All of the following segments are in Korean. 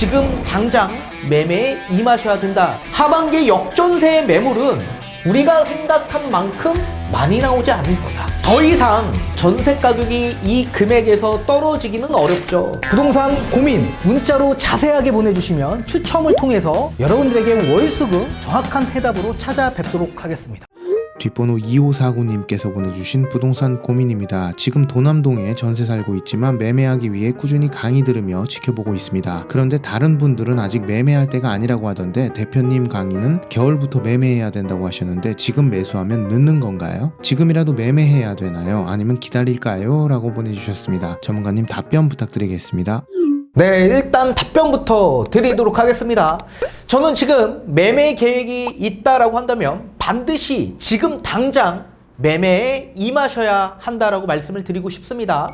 지금 당장 매매에 임하셔야 된다. 하반기 역전세의 매물은 우리가 생각한 만큼 많이 나오지 않을 거다. 더 이상 전세 가격이 이 금액에서 떨어지기는 어렵죠. 부동산 고민 문자로 자세하게 보내주시면 추첨을 통해서 여러분들에게 월수금 정확한 해답으로 찾아뵙도록 하겠습니다. 뒷번호 2549님께서 보내주신 부동산 고민입니다. 지금 도남동에 전세 살고 있지만 매매하기 위해 꾸준히 강의 들으며 지켜보고 있습니다. 그런데 다른 분들은 아직 매매할 때가 아니라고 하던데 대표님 강의는 겨울부터 매매해야 된다고 하셨는데 지금 매수하면 늦는 건가요? 지금이라도 매매해야 되나요? 아니면 기다릴까요? 라고 보내주셨습니다. 전문가님 답변 부탁드리겠습니다. 네, 일단 답변부터 드리도록 하겠습니다. 저는 지금 매매 계획이 있다라고 한다면 반드시 지금 당장 매매에 임하셔야 한다라고 말씀을 드리고 싶습니다.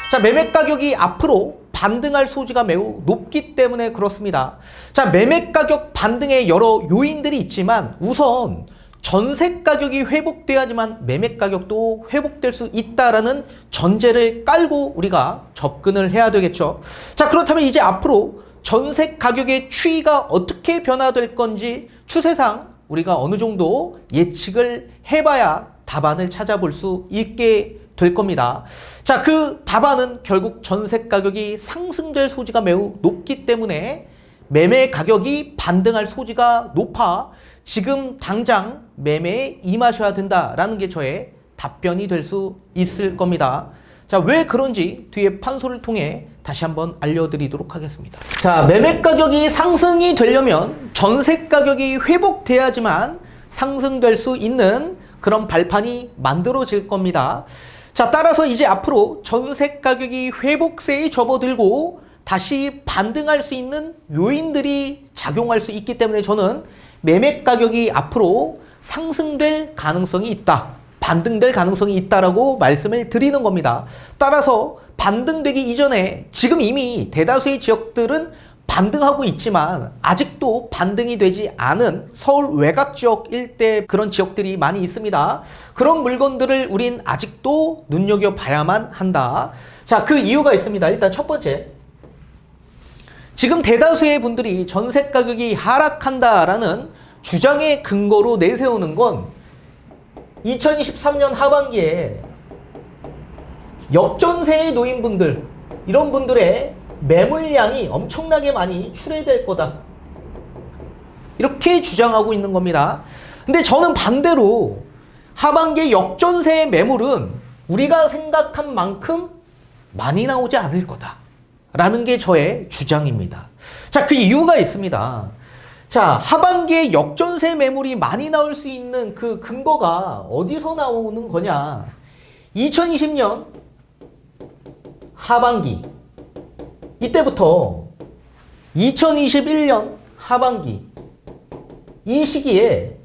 자, 매매 가격이 앞으로 반등할 소지가 매우 높기 때문에 그렇습니다. 자, 매매 가격 반등에 여러 요인들이 있지만 우선 전세 가격이 회복돼야지만 매매 가격도 회복될 수 있다라는 전제를 깔고 우리가 접근을 해야 되겠죠. 자, 그렇다면 이제 앞으로 전세 가격의 추이가 어떻게 변화될 건지 추세상 우리가 어느 정도 예측을 해봐야 답안을 찾아볼 수 있게 될 겁니다. 자, 그 답안은 결국 전세 가격이 상승될 소지가 매우 높기 때문에 매매 가격이 반등할 소지가 높아 지금 당장 매매에 임하셔야 된다라는 게 저의 답변이 될 수 있을 겁니다. 자, 왜 그런지 뒤에 판소를 통해 다시 한번 알려드리도록 하겠습니다. 자, 매매 가격이 상승이 되려면 전세 가격이 회복돼야지만 상승될 수 있는 그런 발판이 만들어질 겁니다. 자, 따라서 이제 앞으로 전세 가격이 회복세에 접어들고 다시 반등할 수 있는 요인들이 작용할 수 있기 때문에 저는 매매 가격이 앞으로 상승될 가능성이 있다, 반등될 가능성이 있다라고 말씀을 드리는 겁니다. 따라서 반등되기 이전에 지금 이미 대다수의 지역들은 반등하고 있지만 아직도 반등이 되지 않은 서울 외곽 지역 일대 그런 지역들이 많이 있습니다. 그런 물건들을 우린 아직도 눈여겨봐야만 한다. 자, 그 이유가 있습니다. 일단 첫 번째, 지금 대다수의 분들이 전세 가격이 하락한다라는 주장의 근거로 내세우는 건 2023년 하반기에 역전세에 놓인 분들, 이런 분들의 매물량이 엄청나게 많이 출회될 거다, 이렇게 주장하고 있는 겁니다. 근데 저는 반대로 하반기 역전세의 매물은 우리가 생각한 만큼 많이 나오지 않을 거다 라는 게 저의 주장입니다. 자, 그 이유가 있습니다. 자, 하반기에 역전세 매물이 많이 나올 수 있는 그 근거가 어디서 나오는 거냐? 2020년 하반기, 이때부터 2021년 하반기, 이 시기에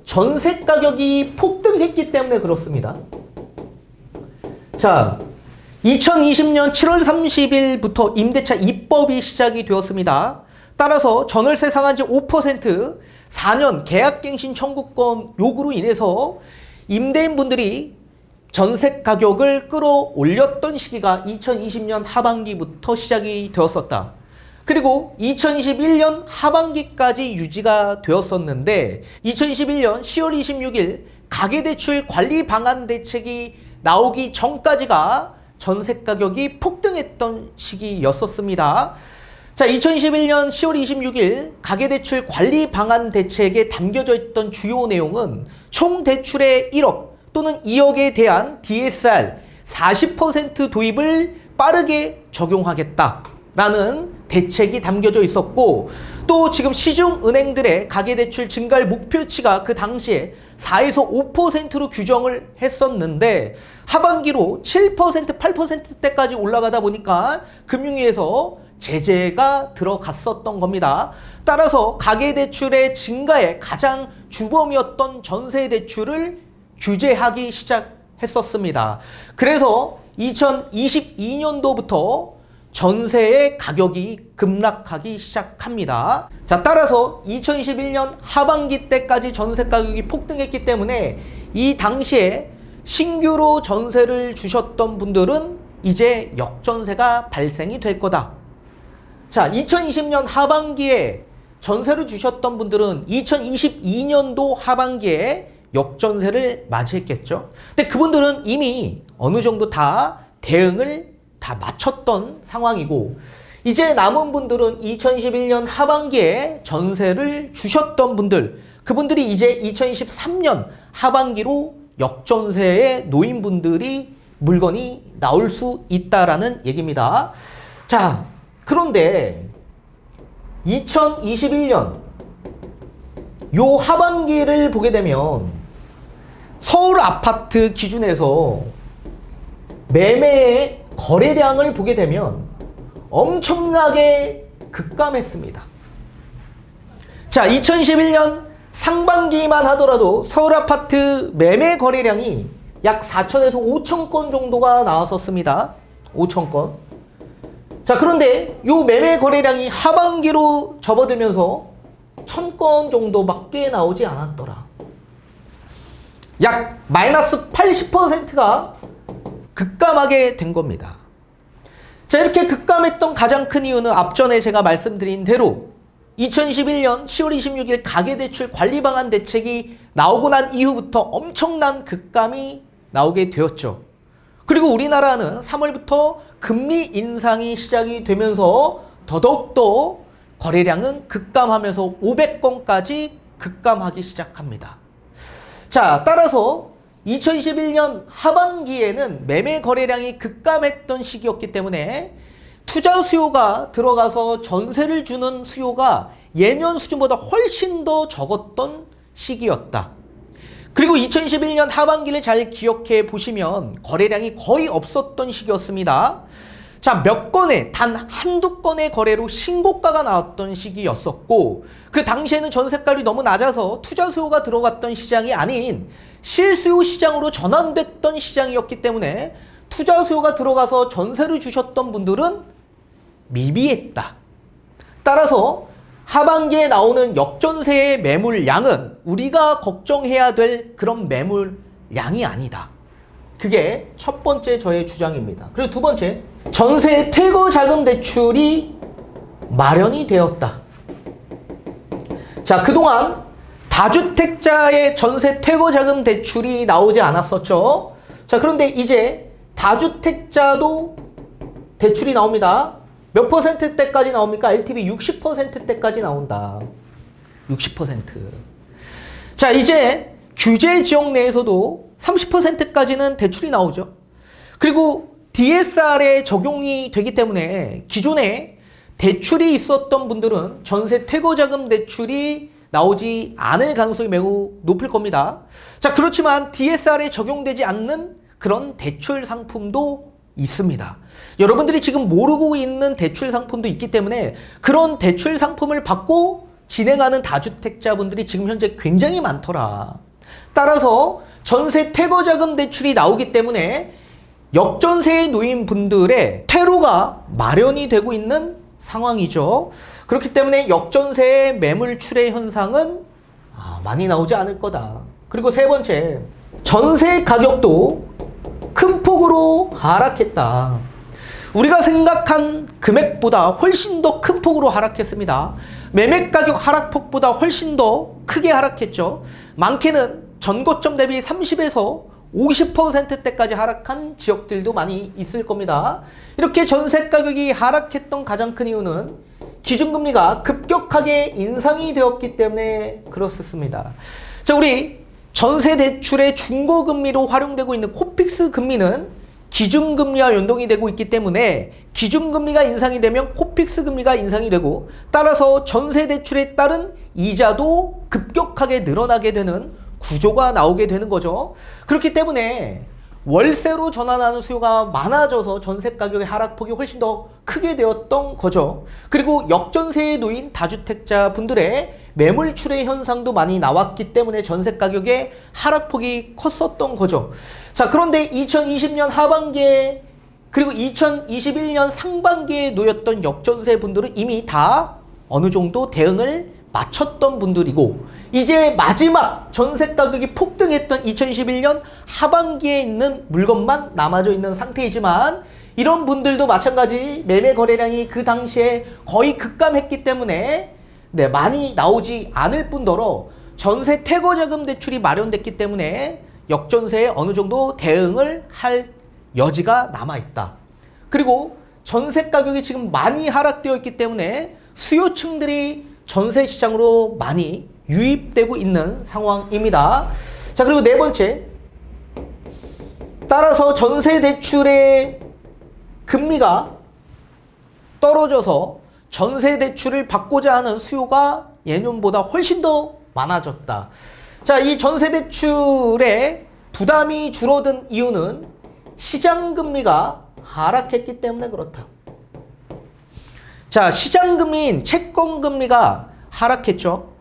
전세 가격이 폭등했기 때문에 그렇습니다. 자, 2020년 7월 30일부터 임대차 입법이 시작이 되었습니다. 따라서 전월세 상한제 5%, 4년 계약갱신 청구권 요구로 인해서 임대인분들이 전세 가격을 끌어올렸던 시기가 2020년 하반기부터 시작이 되었었다. 그리고 2021년 하반기까지 유지가 되었었는데 2021년 10월 26일 가계대출 관리 방안 대책이 나오기 전까지가 전세 가격이 폭등했던 시기였었습니다. 자, 2021년 10월 26일 가계대출 관리 방안 대책에 담겨져 있던 주요 내용은 총 대출의 1억 또는 2억에 대한 DSR 40% 도입을 빠르게 적용하겠다라는 대책이 담겨져 있었고, 또 지금 시중은행들의 가계대출 증가할 목표치가 그 당시에 4에서 5%로 규정을 했었는데 하반기로 7%, 8%대까지 올라가다 보니까 금융위에서 제재가 들어갔었던 겁니다. 따라서 가계대출의 증가에 가장 주범이었던 전세대출을 규제하기 시작했었습니다. 그래서 2022년도부터 전세의 가격이 급락하기 시작합니다. 자, 따라서 2021년 하반기 때까지 전세 가격이 폭등했기 때문에 이 당시에 신규로 전세를 주셨던 분들은 이제 역전세가 발생이 될 거다 자, 2020년 하반기에 전세를 주셨던 분들은 2022년도 하반기에 역전세를 맞이했겠죠. 근데 그분들은 이미 어느 정도 다 대응을 다 마쳤던 상황이고, 이제 남은 분들은 2021년 하반기에 전세를 주셨던 분들, 그분들이 이제 2023년 하반기로 역전세에 놓인 분들이 물건이 나올 수 있다라는 얘기입니다. 자, 그런데 2021년 요 하반기를 보게 되면 서울 아파트 기준에서 매매의 거래량을 보게 되면 엄청나게 급감했습니다. 자, 2021년 상반기만 하더라도 서울 아파트 매매 거래량이 약 4천에서 5천 건 정도가 나왔었습니다. 5천 건. 자, 그런데 요 매매 거래량이 하반기로 접어들면서 1,000건 정도밖에 나오지 않았더라. 약 마이너스 80%가 급감하게 된 겁니다. 자, 이렇게 급감했던 가장 큰 이유는 앞전에 제가 말씀드린 대로 2021년 10월 26일 가계대출 관리방안 대책이 나오고 난 이후부터 엄청난 급감이 나오게 되었죠. 그리고 우리나라는 3월부터 금리 인상이 시작이 되면서 더더욱더 거래량은 급감하면서 500건까지 급감하기 시작합니다. 자, 따라서 2021년 하반기에는 매매 거래량이 급감했던 시기였기 때문에 투자 수요가 들어가서 전세를 주는 수요가 예년 수준보다 훨씬 더 적었던 시기였다. 그리고 2021년 하반기를 잘 기억해 보시면 거래량이 거의 없었던 시기였습니다. 자, 몇 건의, 단 한두 건의 거래로 신고가가 나왔던 시기였었고, 그 당시에는 전세가율이 너무 낮아서 투자 수요가 들어갔던 시장이 아닌 실수요 시장으로 전환됐던 시장이었기 때문에 투자 수요가 들어가서 전세를 주셨던 분들은 미비했다. 따라서 하반기에 나오는 역전세의 매물량은 우리가 걱정해야 될 그런 매물량이 아니다. 그게 첫 번째 저의 주장입니다. 그리고 두 번째, 전세 퇴거 자금 대출이 마련이 되었다. 자, 그동안 다주택자의 전세 퇴거 자금 대출이 나오지 않았었죠. 자, 그런데 이제 다주택자도 대출이 나옵니다. 몇 %대까지 나옵니까? LTV 60%대까지 나온다. 60%. 자, 이제 규제 지역 내에서도 30%까지는 대출이 나오죠. 그리고 DSR에 적용이 되기 때문에 기존에 대출이 있었던 분들은 전세 퇴거자금 대출이 나오지 않을 가능성이 매우 높을 겁니다. 자, 그렇지만 DSR에 적용되지 않는 그런 대출 상품도 있습니다. 여러분들이 지금 모르고 있는 대출 상품도 있기 때문에 그런 대출 상품을 받고 진행하는 다주택자분들이 지금 현재 굉장히 많더라. 따라서 전세 퇴거자금 대출이 나오기 때문에 역전세에 놓인 분들의 퇴로가 마련이 되고 있는 상황이죠. 그렇기 때문에 역전세의 매물 출회 현상은 많이 나오지 않을 거다. 그리고 세 번째, 전세 가격도 큰 폭으로 하락했다. 우리가 생각한 금액보다 훨씬 더 큰 폭으로 하락했습니다. 매매 가격 하락폭보다 훨씬 더 크게 하락했죠. 많게는 전고점 대비 30에서 50%대까지 하락한 지역들도 많이 있을 겁니다. 이렇게 전세 가격이 하락했던 가장 큰 이유는 기준금리가 급격하게 인상이 되었기 때문에 그렇습니다. 자, 우리 전세 대출의 중고금리로 활용되고 있는 코픽스 금리는 기준금리와 연동이 되고 있기 때문에 기준금리가 인상이 되면 코픽스 금리가 인상이 되고, 따라서 전세 대출에 따른 이자도 급격하게 늘어나게 되는 구조가 나오게 되는 거죠. 그렇기 때문에 월세로 전환하는 수요가 많아져서 전세 가격의 하락폭이 훨씬 더 크게 되었던 거죠. 그리고 역전세에 놓인 다주택자 분들의 매물 출회 현상도 많이 나왔기 때문에 전세 가격의 하락폭이 컸었던 거죠. 자, 그런데 2020년 하반기에 그리고 2021년 상반기에 놓였던 역전세 분들은 이미 다 어느 정도 대응을 마쳤던 분들이고, 이제 마지막 전세 가격이 폭등했던 2021년 하반기에 있는 물건만 남아져 있는 상태이지만 이런 분들도 마찬가지 매매 거래량이 그 당시에 거의 급감했기 때문에 네, 많이 나오지 않을 뿐더러 전세 퇴거자금 대출이 마련됐기 때문에 역전세에 어느 정도 대응을 할 여지가 남아있다. 그리고 전세 가격이 지금 많이 하락되어 있기 때문에 수요층들이 전세 시장으로 많이 유입되고 있는 상황입니다. 자, 그리고 네 번째, 따라서 전세 대출의 금리가 떨어져서 전세 대출을 받고자 하는 수요가 예년보다 훨씬 더 많아졌다. 자, 이 전세 대출의 부담이 줄어든 이유는 시장 금리가 하락했기 때문에 그렇다. 자, 시장 금리인 채권 금리가 하락했죠.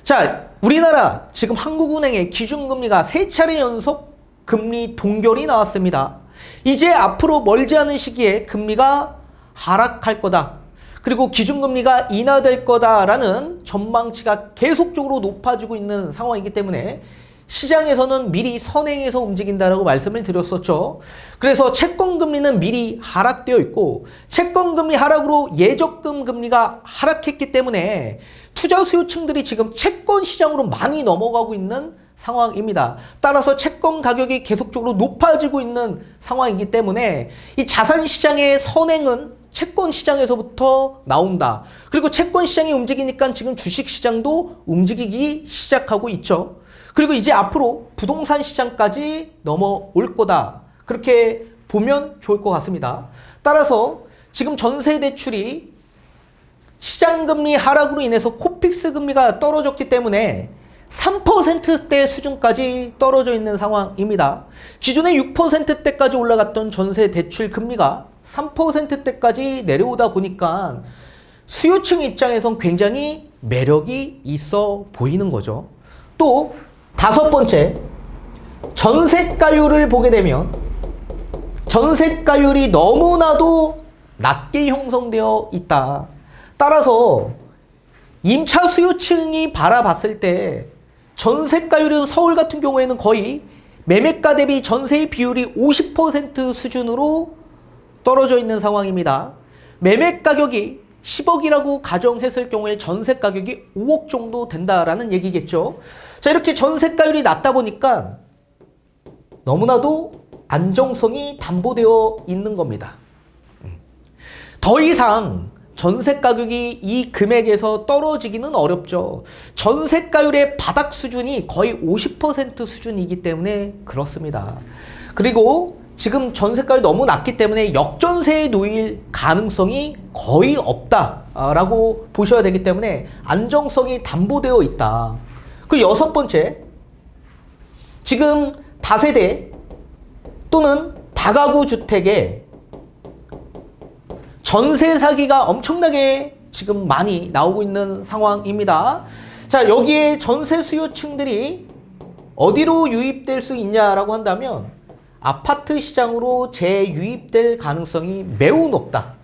자, 우리나라 지금 한국은행의 기준금리가 3차례 연속 금리 동결이 나왔습니다. 이제 앞으로 멀지 않은 시기에 금리가 하락할 거다. 그리고 기준금리가 인하될 거다라는 전망치가 계속적으로 높아지고 있는 상황이기 때문에 시장에서는 미리 선행해서 움직인다라고 말씀을 드렸었죠. 그래서 채권금리는 미리 하락되어 있고 채권금리 하락으로 예적금 금리가 하락했기 때문에 투자 수요층들이 지금 채권 시장으로 많이 넘어가고 있는 상황입니다. 따라서 채권 가격이 계속적으로 높아지고 있는 상황이기 때문에 이 자산 시장의 선행은 채권 시장에서부터 나온다. 그리고 채권 시장이 움직이니까 지금 주식 시장도 움직이기 시작하고 있죠. 그리고 이제 앞으로 부동산 시장까지 넘어올 거다. 그렇게 보면 좋을 것 같습니다. 따라서 지금 전세 대출이 시장금리 하락으로 인해서 코픽스 금리가 떨어졌기 때문에 3%대 수준까지 떨어져 있는 상황입니다. 기존에 6%대까지 올라갔던 전세 대출 금리가 3%대까지 내려오다 보니까 수요층 입장에선 굉장히 매력이 있어 보이는 거죠. 또 다섯 번째, 전세가율을 보게 되면 전세가율이 너무나도 낮게 형성되어 있다. 따라서 임차 수요층이 바라봤을 때 전세가율은 서울 같은 경우에는 거의 매매가 대비 전세의 비율이 50% 수준으로 떨어져 있는 상황입니다. 매매 가격이 10억이라고 가정했을 경우에 전세 가격이 5억 정도 된다라는 얘기겠죠. 자, 이렇게 전세가율이 낮다 보니까 너무나도 안정성이 담보되어 있는 겁니다. 더 이상 전세 가격이 이 금액에서 떨어지기는 어렵죠. 전세가율의 바닥 수준이 거의 50% 수준이기 때문에 그렇습니다. 그리고 지금 전세가율이 너무 낮기 때문에 역전세에 놓일 가능성이 거의 없다라고 보셔야 되기 때문에 안정성이 담보되어 있다. 그리고 여섯 번째, 지금 다세대 또는 다가구 주택에 전세 사기가 엄청나게 지금 많이 나오고 있는 상황입니다. 자, 여기에 전세 수요층들이 어디로 유입될 수 있냐라고 한다면 아파트 시장으로 재유입될 가능성이 매우 높다.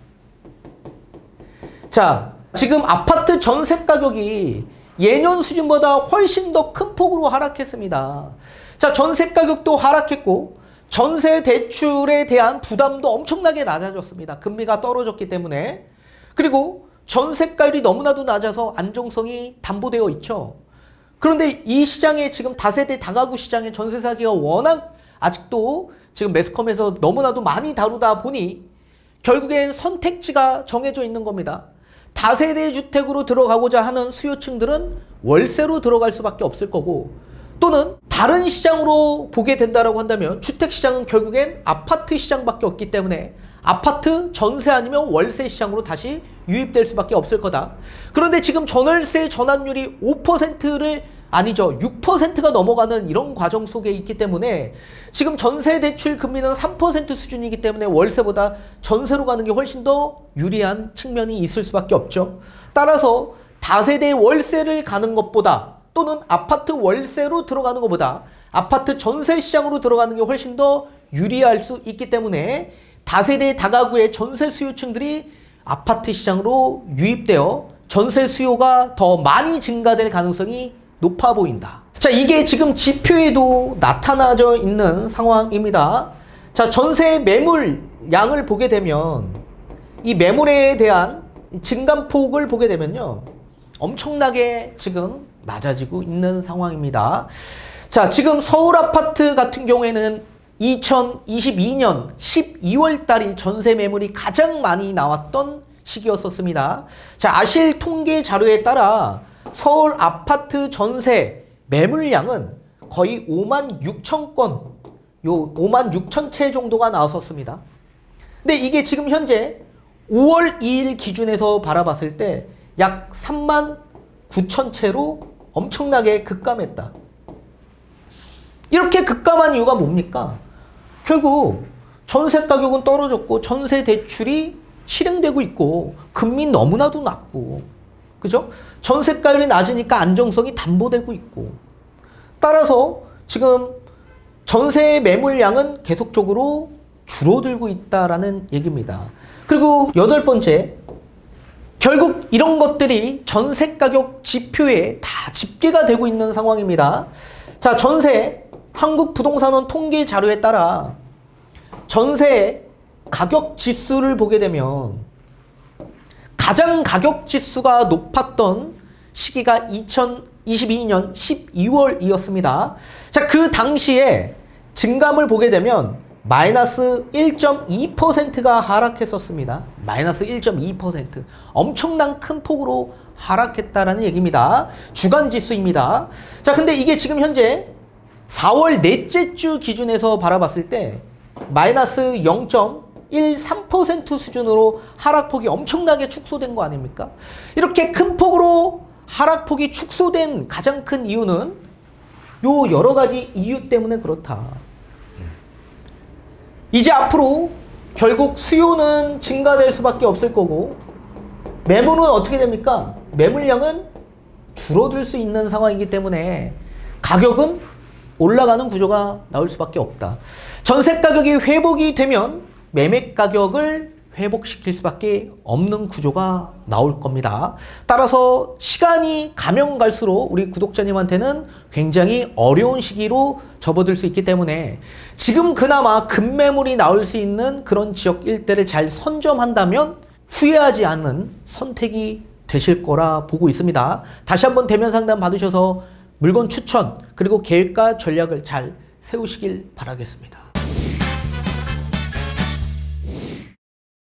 자, 지금 아파트 전세 가격이 예년 수준보다 훨씬 더 큰 폭으로 하락했습니다. 자, 전세 가격도 하락했고 전세 대출에 대한 부담도 엄청나게 낮아졌습니다. 금리가 떨어졌기 때문에. 그리고 전세가율이 너무나도 낮아서 안정성이 담보되어 있죠. 그런데 이 시장에 지금 다세대 다가구 시장의 전세 사기가 워낙 아직도 지금 매스컴에서 너무나도 많이 다루다 보니 결국엔 선택지가 정해져 있는 겁니다. 다세대 주택으로 들어가고자 하는 수요층들은 월세로 들어갈 수밖에 없을 거고, 또는 다른 시장으로 보게 된다라고 한다면 주택시장은 결국엔 아파트 시장밖에 없기 때문에 아파트 전세 아니면 월세 시장으로 다시 유입될 수밖에 없을 거다. 그런데 지금 전월세 전환율이 5%를 아니죠. 6%가 넘어가는 이런 과정 속에 있기 때문에 지금 전세 대출 금리는 3% 수준이기 때문에 월세보다 전세로 가는 게 훨씬 더 유리한 측면이 있을 수밖에 없죠. 따라서 다세대 월세를 가는 것보다 또는 아파트 월세로 들어가는 것보다 아파트 전세 시장으로 들어가는 게 훨씬 더 유리할 수 있기 때문에 다세대 다가구의 전세 수요층들이 아파트 시장으로 유입되어 전세 수요가 더 많이 증가될 가능성이 높아 보인다. 자, 이게 지금 지표에도 나타나져 있는 상황입니다. 자, 전세 매물 양을 보게 되면 이 매물에 대한 증감폭을 보게 되면요, 엄청나게 지금 낮아지고 있는 상황입니다. 자, 지금 서울 아파트 같은 경우에는 2022년 12월 달이 전세 매물이 가장 많이 나왔던 시기였었습니다. 자, 아실 통계 자료에 따라 서울 아파트 전세 매물량은 거의 5만 6천 건, 요 5만 6천 채 정도가 나왔었습니다. 근데 이게 지금 현재 5월 2일 기준에서 바라봤을 때 약 3만 9천 채로 엄청나게 급감했다. 이렇게 급감한 이유가 뭡니까? 결국 전세 가격은 떨어졌고 전세 대출이 실행되고 있고 금리 너무나도 낮고, 그죠? 전세가율이 낮으니까 안정성이 담보되고 있고, 따라서 지금 전세 매물량은 계속적으로 줄어들고 있다라는 얘기입니다. 그리고 8번째, 결국 이런 것들이 전세 가격 지표에 다 집계가 되고 있는 상황입니다. 자, 전세 한국부동산원 통계 자료에 따라 전세 가격 지수를 보게 되면 가장 가격 지수가 높았던 시기가 2022년 12월이었습니다. 자, 그 당시에 증감을 보게 되면 마이너스 1.2%가 하락했었습니다. 마이너스 1.2%. 엄청난 큰 폭으로 하락했다라는 얘기입니다. 주간 지수입니다. 자, 근데 이게 지금 현재 4월 넷째 주 기준에서 바라봤을 때 마이너스 0.13% 수준으로 하락폭이 엄청나게 축소된 거 아닙니까? 이렇게 큰 폭으로 하락폭이 축소된 가장 큰 이유는 요 여러 가지 이유 때문에 그렇다. 이제 앞으로 결국 수요는 증가될 수밖에 없을 거고, 매물은 어떻게 됩니까? 매물량은 줄어들 수 있는 상황이기 때문에 가격은 올라가는 구조가 나올 수밖에 없다. 전세 가격이 회복이 되면 매매 가격을 회복시킬 수밖에 없는 구조가 나올 겁니다. 따라서 시간이 가면 갈수록 우리 구독자님한테는 굉장히 어려운 시기로 접어들 수 있기 때문에 지금 그나마 급매물이 나올 수 있는 그런 지역 일대를 잘 선점한다면 후회하지 않는 선택이 되실 거라 보고 있습니다. 다시 한번 대면 상담 받으셔서 물건 추천 그리고 계획과 전략을 잘 세우시길 바라겠습니다.